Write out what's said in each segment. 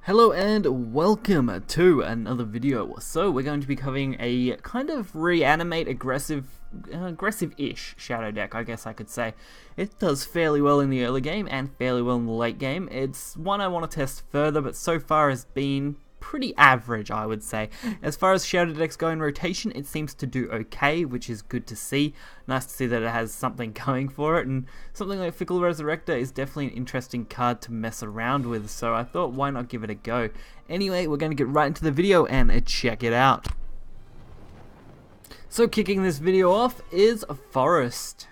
Hello and welcome to another video. So we're going to be covering a kind of reanimate aggressive-ish shadow deck, I guess I could say. It does fairly well in the early game and fairly well in the late game. It's one I want to test further, but so far has been pretty average, I would say. As far as shadow decks go in rotation, it seems to do okay, which is good to see. Nice to see that it has something going for it, and something like Fickle Resurrector is definitely an interesting card to mess around with, so I thought why not give it a go. Anyway, we're going to get right into the video and check it out. So kicking this video off is Forest.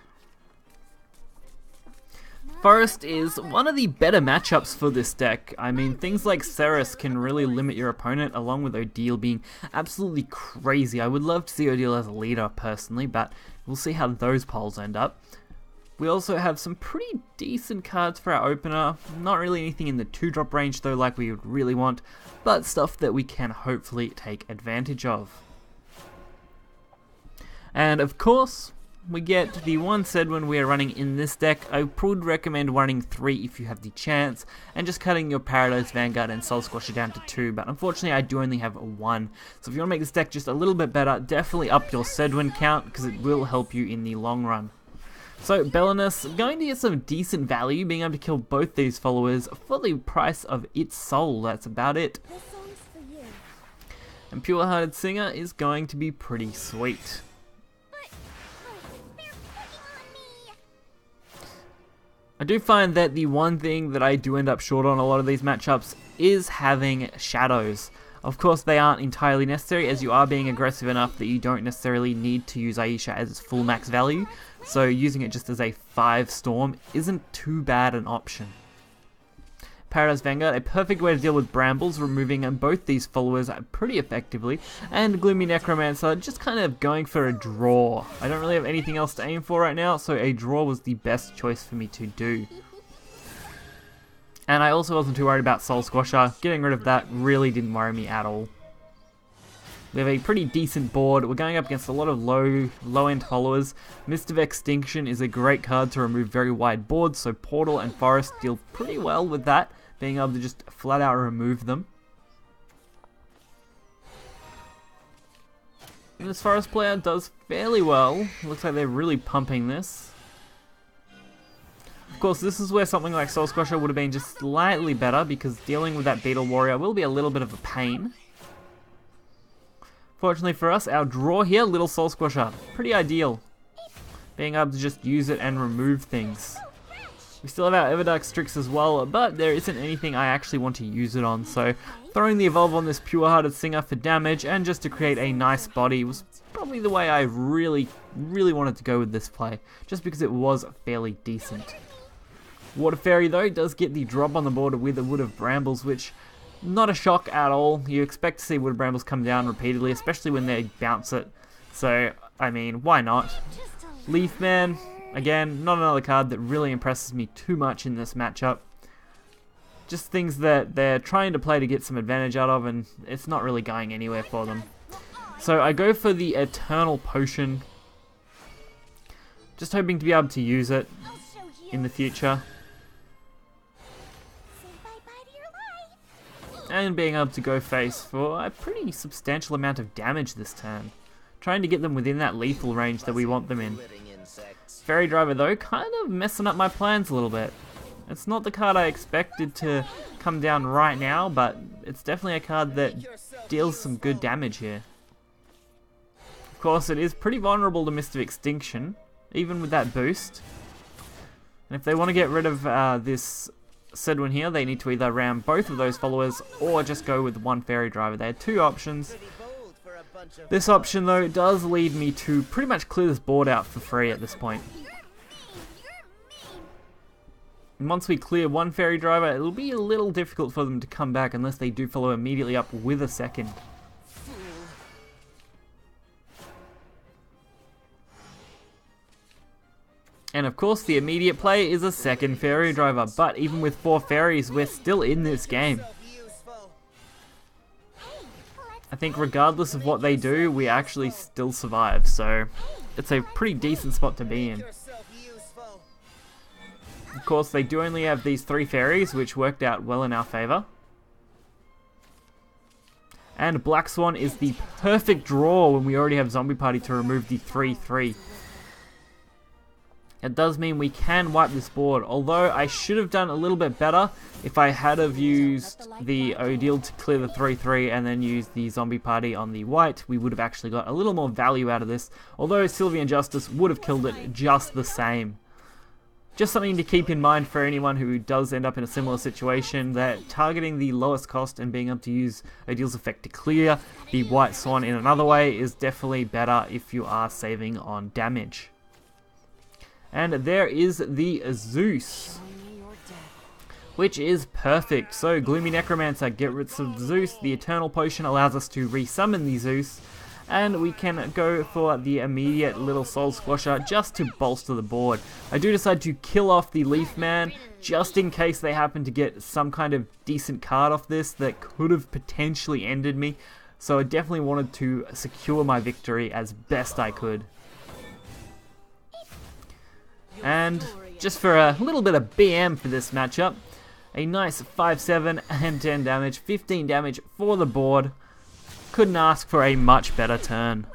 Forest is one of the better matchups for this deck. I mean, things like Ceres can really limit your opponent, along with Odile being absolutely crazy. I would love to see Odile as a leader personally, but we'll see how those polls end up. We also have some pretty decent cards for our opener. Not really anything in the 2-drop range though like we would really want, but stuff that we can hopefully take advantage of. And of course, we get the one Sedwin we are running in this deck. I would recommend running 3 if you have the chance, and just cutting your Paradise Vanguard and Soul Squasher down to 2, but unfortunately I do only have 1. So if you want to make this deck just a little bit better, definitely up your Sedwin count, because it will help you in the long run. So Belinus, going to get some decent value, being able to kill both these followers for the price of its soul, that's about it. And Pure Hearted Singer is going to be pretty sweet. I do find that the one thing that I do end up short on a lot of these matchups is having shadows. Of course, they aren't entirely necessary, as you are being aggressive enough that you don't necessarily need to use Aisha as its full max value, so using it just as a 5 storm isn't too bad an option. Paradise Vanguard, a perfect way to deal with brambles, removing both these followers pretty effectively, and Gloomy Necromancer, just kind of going for a draw. I don't really have anything else to aim for right now, so a draw was the best choice for me to do. And I also wasn't too worried about Soul Squasher. Getting rid of that really didn't worry me at all. We have a pretty decent board. We're going up against a lot of low-end followers. Mist of Extinction is a great card to remove very wide boards, so Portal and Forest deal pretty well with that, being able to just flat out remove them. And this Forest player does fairly well. Looks like they're really pumping this. Of course, this is where something like Soul Squasher would have been just slightly better, because dealing with that Beetle Warrior will be a little bit of a pain. Fortunately for us, our draw here, Little Soul Squasher, pretty ideal. Being able to just use it and remove things. We still have our Everdark Strix as well, but there isn't anything I actually want to use it on, so throwing the Evolve on this Pure Hearted Singer for damage and just to create a nice body was probably the way I really wanted to go with this play, just because it was fairly decent. Water Fairy though does get the drop on the board with a Wood of Brambles, which not a shock at all. You expect to see Wood of Brambles come down repeatedly, especially when they bounce it. So, I mean, why not? Leafman, again, not another card that really impresses me too much in this matchup. Just things that they're trying to play to get some advantage out of, and it's not really going anywhere for them. So I go for the Eternal Potion, just hoping to be able to use it in the future. And being able to go face for a pretty substantial amount of damage this turn. Trying to get them within that lethal range that we want them in. Fairy Driver though, kind of messing up my plans a little bit. It's not the card I expected to come down right now, but it's definitely a card that deals some good damage here. Of course, it is pretty vulnerable to Mist of Extinction, even with that boost. And if they want to get rid of this Sedwin here, they need to either ram both of those followers or just go with one Fairy Driver. They had 2 options. This option though does lead me to pretty much clear this board out for free at this point. And once we clear one Fairy Driver, it'll be a little difficult for them to come back unless they do follow immediately up with a second. And of course the immediate play is a second Fairy Driver, but even with 4 fairies we're still in this game. I think regardless of what they do, we actually still survive, so it's a pretty decent spot to be in. Of course, they do only have these 3 fairies, which worked out well in our favour. And Black Swan is the perfect draw when we already have Zombie Party to remove the 3/3. It does mean we can wipe this board, although I should have done a little bit better if I had have used the Odile to clear the 3/3 and then used the Zombie Party on the white. We would have actually got a little more value out of this, although Sylvian Justice would have killed it just the same. Just something to keep in mind for anyone who does end up in a similar situation, that targeting the lowest cost and being able to use Odile's effect to clear the White Swan in another way is definitely better if you are saving on damage. And there is the Zeus, which is perfect. So Gloomy Necromancer, get rid of Zeus. The Eternal Potion allows us to resummon the Zeus, and we can go for the immediate little Soul Squasher just to bolster the board. I do decide to kill off the Leaf Man just in case they happen to get some kind of decent card off this that could have potentially ended me. So I definitely wanted to secure my victory as best I could. And just for a little bit of BM for this matchup, a nice 5-7 and 10 damage, 15 damage for the board. Couldn't ask for a much better turn.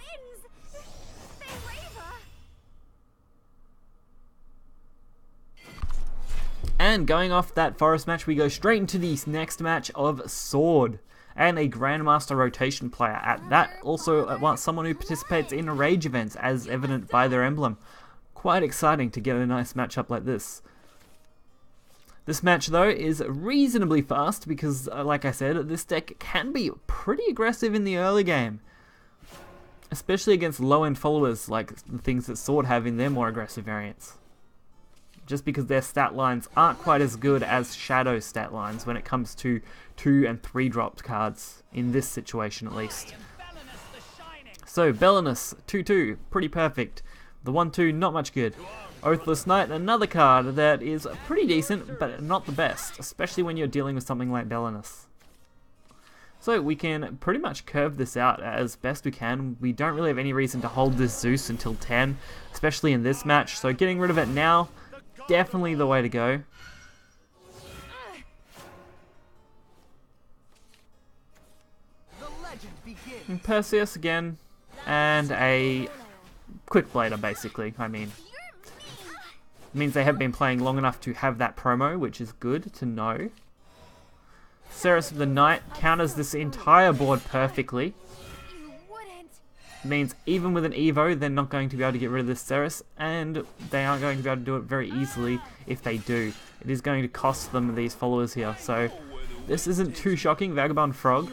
And going off that forest match, we go straight into the next match of Sword. And a Grandmaster rotation player at that. Also someone who participates in rage events, as evident by their emblem. Quite exciting to get a nice matchup like this. This match though is reasonably fast because, like I said, this deck can be pretty aggressive in the early game. Especially against low-end followers like the things that Sword have in their more aggressive variants. Just because their stat lines aren't quite as good as Shadow stat lines when it comes to 2 and 3 dropped cards, in this situation at least. So Belinus, 2/2, pretty perfect. The 1/2, not much good. Oathless Knight, another card that is pretty decent, but not the best, especially when you're dealing with something like Belinus. So we can pretty much curve this out as best we can. We don't really have any reason to hold this Zeus until 10, especially in this match, so getting rid of it now, definitely the way to go. And Perseus again, and a Quick Blader basically, I mean. It means they have been playing long enough to have that promo, which is good to know. Ceres of the Night counters this entire board perfectly. It means even with an Evo, they're not going to be able to get rid of this Ceres, and they aren't going to be able to do it very easily if they do. It is going to cost them these followers here, so this isn't too shocking. Vagabond Frog.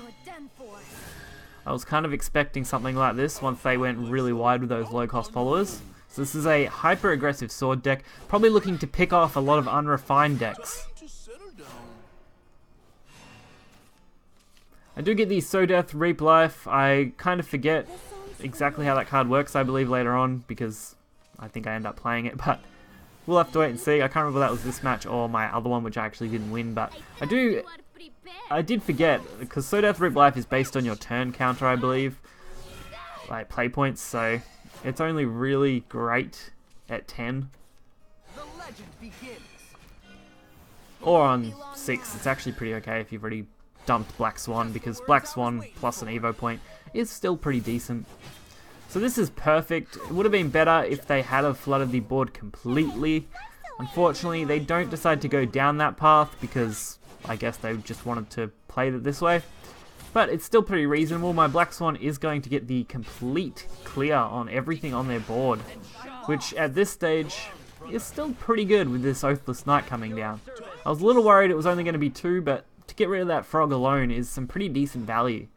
I was kind of expecting something like this once they went really wide with those low-cost followers. So this is a hyper-aggressive Sword deck, probably looking to pick off a lot of unrefined decks. I do get the So Death, Reap Life. I kind of forget exactly how that card works, I believe, later on, because I think I end up playing it, but we'll have to wait and see. I can't remember if that was this match or my other one, which I actually didn't win, but I did forget, because So Death, Reap Life is based on your turn counter, I believe, like play points, so it's only really great at 10. Or on 6, it's actually pretty okay if you've already dumped Black Swan, because Black Swan plus an Evo point is still pretty decent. So this is perfect. It would have been better if they had have flooded the board completely. Unfortunately, they don't decide to go down that path because I guess they just wanted to play it this way. But it's still pretty reasonable. My Black Swan is going to get the complete clear on everything on their board, which at this stage is still pretty good with this Oathless Knight coming down. I was a little worried it was only going to be 2, but to get rid of that frog alone is some pretty decent value.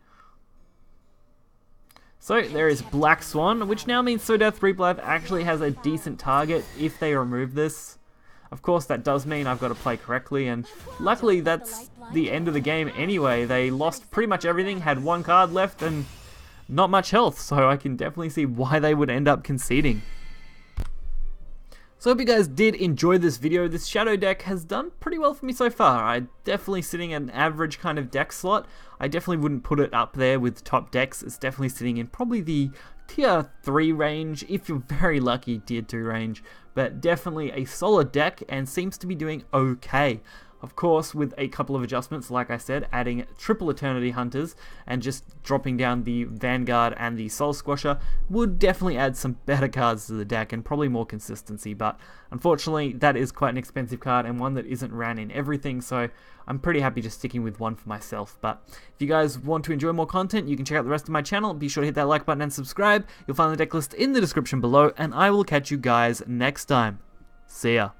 So there is Black Swan, which now means So Death, Reap Life actually has a decent target if they remove this. Of course, that does mean I've got to play correctly, and luckily that's the end of the game anyway. They lost pretty much everything, had 1 card left, and not much health, so I can definitely see why they would end up conceding. So I hope you guys did enjoy this video. This Shadow deck has done pretty well for me so far. I'm definitely sitting at an average kind of deck slot. I definitely wouldn't put it up there with top decks. It's definitely sitting in probably the tier 3 range, if you're very lucky, tier 2 range. But definitely a solid deck and seems to be doing okay. Of course, with a couple of adjustments, like I said, adding triple Eternity Hunters and just dropping down the Vanguard and the Soul Squasher would definitely add some better cards to the deck and probably more consistency, but unfortunately that is quite an expensive card and one that isn't ran in everything, so I'm pretty happy just sticking with one for myself. But if you guys want to enjoy more content, you can check out the rest of my channel. Be sure to hit that like button and subscribe. You'll find the deck list in the description below, and I will catch you guys next time. See ya.